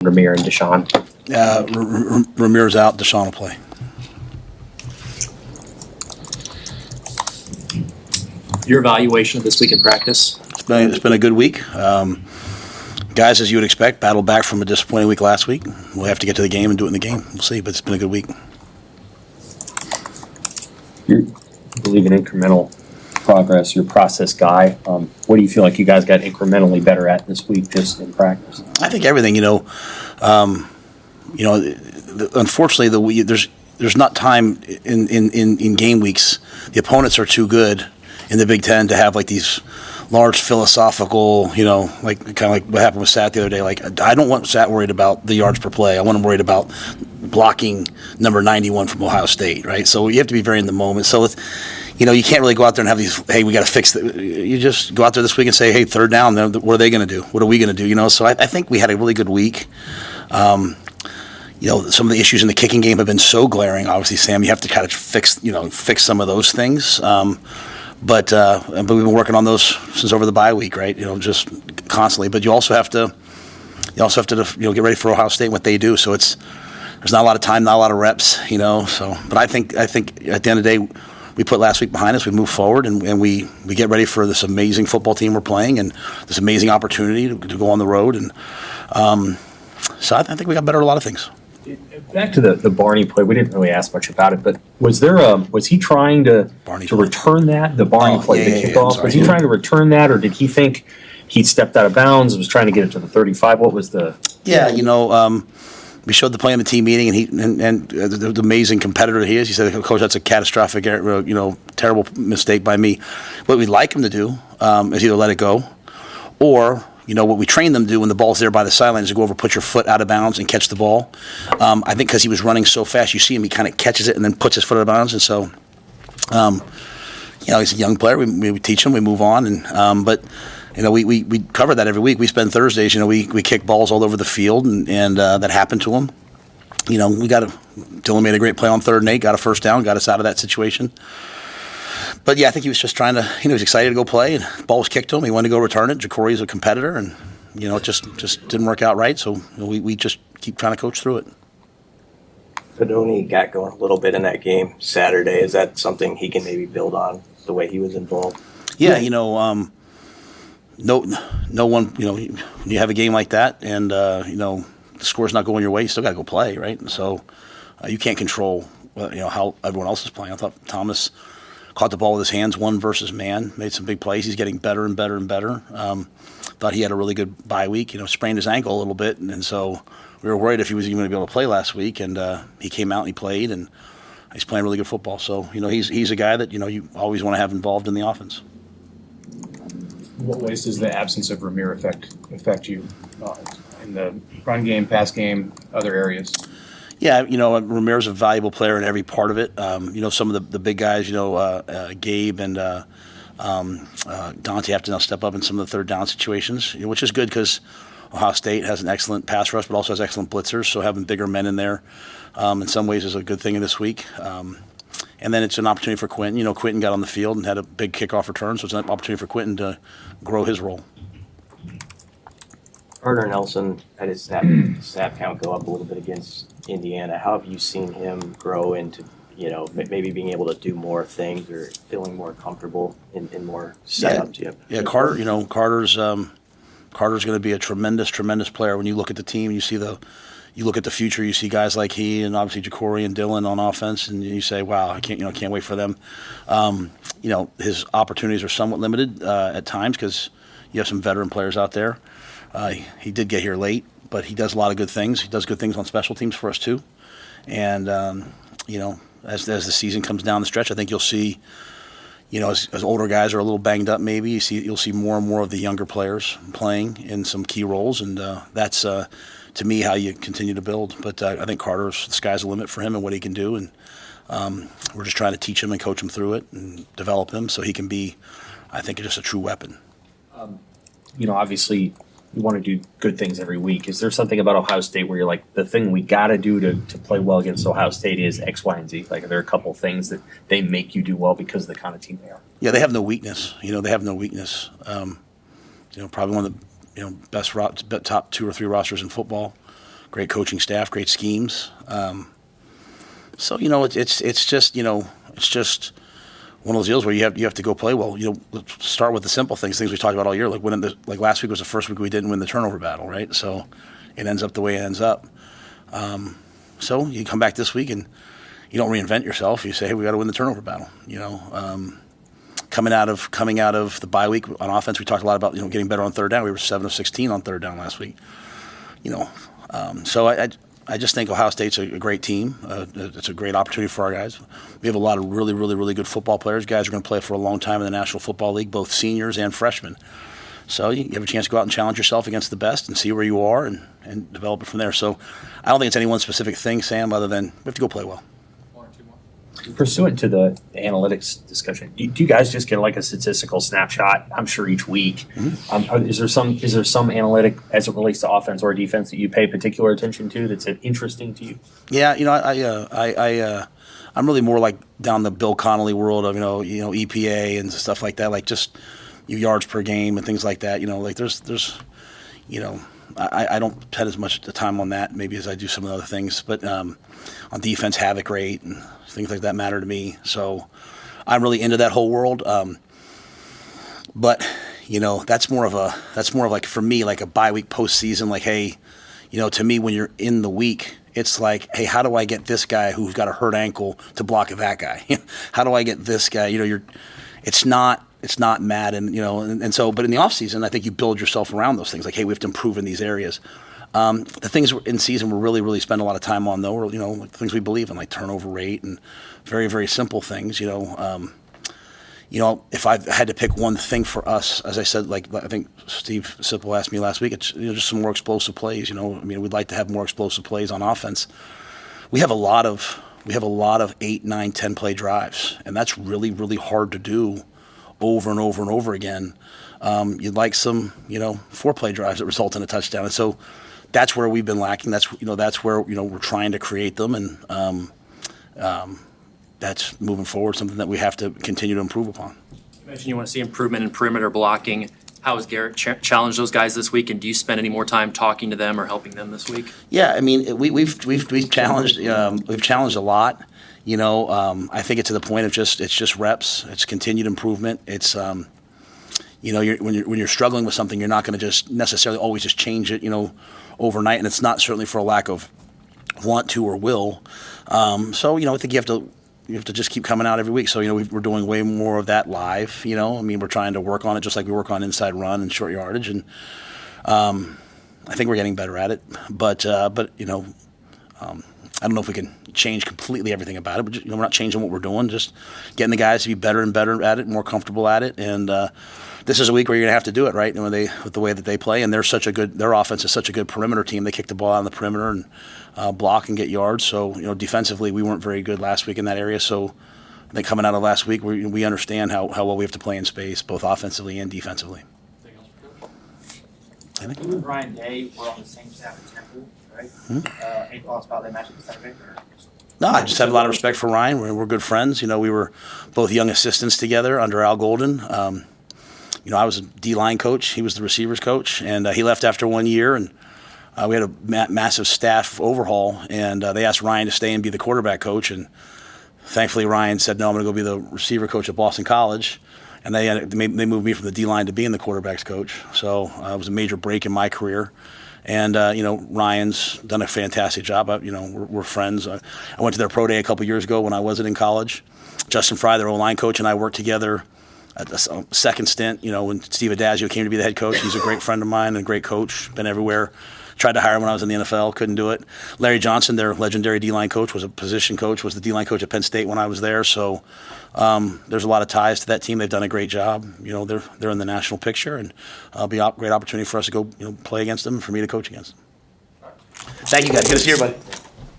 Rahmir and Deshaun? Rahmir's out. Deshaun will play. Your evaluation of this week in practice? It's been a good week. Guys, as you would expect, battled back from a disappointing week last week. We'll have to get to the game and do it in the game. We'll see, but it's been a good week. You believe in incremental progress. You're a process guy. What do you feel like you guys got incrementally better at this week just in practice? I think everything. Unfortunately, there's not time in game weeks. The opponents are too good in the Big Ten to have like these large philosophical, like kind of like what happened with Sat the other day. Like, I don't want Sat worried about the yards per play. I want him worried about blocking number 91 from Ohio State, right? So you have to be very in the moment. So you can't really go out there and have these, hey, we got to fix it. You just go out there this week and say, hey, third down, what are they going to do? What are we going to do? So I think we had a really good week. Some of the issues in the kicking game have been so glaring. Obviously, Sam, you have to kind of fix some of those things. But we've been working on those since over the bye week, right? Just constantly. But you also have to get ready for Ohio State and what they do. So there's not a lot of time, not a lot of reps, So, but I think at the end of the day, we put last week behind us. We move forward and we get ready for this amazing football team we're playing and this amazing opportunity to go on the road. And so I think we got better at a lot of things. Back to the Barney play, we didn't really ask much about it, but was he trying to return that, the Barney play, the kickoff? Was he trying to return that, or did he think he stepped out of bounds, was trying to get it to the 35? What was the... Yeah, we showed the play in the team meeting, and the amazing competitor he is. He said, Coach, that's a catastrophic, terrible mistake by me. What we'd like him to do is either let it go, or... what we train them to do when the ball's there by the sideline is to go over, put your foot out of bounds, and catch the ball. I think because he was running so fast, you see him, he kind of catches it and then puts his foot out of bounds. And so, he's a young player. We teach him, we move on. And we cover that every week. We spend Thursdays, we kick balls all over the field, and that happened to him. Dylan made a great play on 3rd and 8, got a first down, got us out of that situation. But yeah, I think he was just trying to. He was excited to go play, and the ball was kicked to him. He wanted to go return it. Jacory's a competitor, and it just didn't work out right. So we just keep trying to coach through it. Fidone got going a little bit in that game Saturday. Is that something he can maybe build on the way he was involved? Yeah, no one. You have a game like that, and the score's not going your way. You still got to go play, right? And so you can't control how everyone else is playing. I thought Thomas caught the ball with his hands, one versus man, made some big plays. He's getting better and better and better. Thought he had a really good bye week. Sprained his ankle a little bit, and so we were worried if he was even going to be able to play last week. And he came out and he played, and he's playing really good football. So he's a guy that you always want to have involved in the offense. What ways does the absence of Rahmir affect you in the run game, pass game, other areas? Yeah, Rahmir's a valuable player in every part of it. Some of the big guys, Gabe and Dante have to now step up in some of the third down situations, which is good because Ohio State has an excellent pass rush, but also has excellent blitzers. So having bigger men in there, in some ways, is a good thing in this week. And then it's an opportunity for Quentin. Quentin got on the field and had a big kickoff return, so it's an opportunity for Quentin to grow his role. Carter Nelson had his snap count go up a little bit against Indiana. How have you seen him grow into, maybe being able to do more things or feeling more comfortable in more setups? Yeah, Carter. Carter's going to be a tremendous player. When you look at the team, you look at the future. You see guys like he and obviously Jacory and Dylan on offense, and you say, "Wow, I can't wait for them." His opportunities are somewhat limited at times because you have some veteran players out there. He did get here late, but he does a lot of good things. He does good things on special teams for us too. And as the season comes down the stretch, I think you'll see, as older guys are a little banged up, maybe you'll see more and more of the younger players playing in some key roles, and that's to me how you continue to build. But I think the sky's the limit for him and what he can do, and we're just trying to teach him and coach him through it and develop him so he can be, I think, just a true weapon. Obviously, you want to do good things every week. Is there something about Ohio State where you're like, the thing we got to do to play well against Ohio State is X, Y, and Z? Like, are there a couple things that they make you do well because of the kind of team they are? Yeah, they have no weakness. They have no weakness. Probably one of the best top 2 or 3 rosters in football. great coaching staff, great schemes. So it's just it's just one of those deals where you have to go play well. Let's start with the simple things we talked about all year, like like last week was the first week we didn't win the turnover battle, right? So it ends up the way it ends up. So you come back this week and you don't reinvent yourself. You say, hey, we got to win the turnover battle. Coming out of the bye week on offense, we talked a lot about getting better on third down. We were 7 of 16 on third down last week. So I just think Ohio State's a great team. It's a great opportunity for our guys. We have a lot of really, really, really good football players. Guys are going to play for a long time in the National Football League, both seniors and freshmen. So you have a chance to go out and challenge yourself against the best and see where you are and develop it from there. So I don't think it's any one specific thing, Sam, other than we have to go play well. Pursuant to the analytics discussion, do you guys just get like a statistical snapshot? I'm sure each week. Mm-hmm. Is there some analytic as it relates to offense or defense that you pay particular attention to that's interesting to you? Yeah, I'm really more like down the Bill Connolly world of EPA and stuff like that, like just yards per game and things like that. Like there's I don't spend as much time on that maybe as I do some of the other things, but on defense, havoc rate and things like that matter to me. So I'm really into that whole world. But that's more of like for me like a bye week postseason. Like, hey, to me when you're in the week, it's like, hey, how do I get this guy who's got a hurt ankle to block that guy? How do I get this guy? It's not Madden, and so, but in the off season, I think you build yourself around those things. Like, hey, we have to improve in these areas. The things in season we're really, really spend a lot of time on, though, are, like things we believe in, like turnover rate and very, very simple things, if I had to pick one thing for us, as I said, like I think Steve Sipple asked me last week, it's just some more explosive plays. We'd like to have more explosive plays on offense. We have a lot of 8, 9, 10 play drives, and that's really, really hard to do over and over and over again. You'd like some 4-play drives that result in a touchdown, and so that's where we've been lacking. That's where we're trying to create them, and that's moving forward, something that we have to continue to improve upon. You mentioned you want to see improvement in perimeter blocking. How has Garrett challenged those guys this week, and do you spend any more time talking to them or helping them this week? Yeah, we've challenged a lot. I think it's to the point of it's just reps. It's continued improvement. It's when you're struggling with something, you're not going to just necessarily always just change it overnight, and it's not certainly for a lack of want to or will. So I think you have to just keep coming out every week. So we're doing way more of that live. We're trying to work on it just like we work on inside run and short yardage, and I think we're getting better at it. But I don't know if we can change completely everything about it, but we're not changing what we're doing, just getting the guys to be better and better at it, more comfortable at it. And this is a week where you're going to have to do it, right? With the way that they play, and their offense is such a good perimeter team. They kick the ball out on the perimeter and block and get yards. So defensively, we weren't very good last week in that area. So I think coming out of last week, we understand how well we have to play in space, both offensively and defensively. You and Ryan Day were on the same staff at Temple, right? Any thoughts about that matchup Saturday? No, I just have a lot of respect for Ryan. We're good friends. We were both young assistants together under Al Golden. I was a D-line coach. He was the receivers coach, and he left after 1 year, and we had a massive staff overhaul, and they asked Ryan to stay and be the quarterback coach, and thankfully Ryan said, no, I'm going to go be the receiver coach at Boston College, and they moved me from the D-line to being the quarterback's coach. So it was a major break in my career. And, Ryan's done a fantastic job. We're friends. I went to their pro day a couple years ago when I wasn't in college. Justin Fry, their O-line coach, and I worked together at the second stint, when Steve Adazio came to be the head coach. He's a great friend of mine and a great coach, been everywhere. Tried to hire him when I was in the NFL, couldn't do it. Larry Johnson, their legendary D-line coach, was a position coach, was the D-line coach at Penn State when I was there. So there's a lot of ties to that team. They've done a great job. They're in the national picture, and it'll be a great opportunity for us to go play against them and for me to coach against them. Thank you, guys. Good to see you, everybody.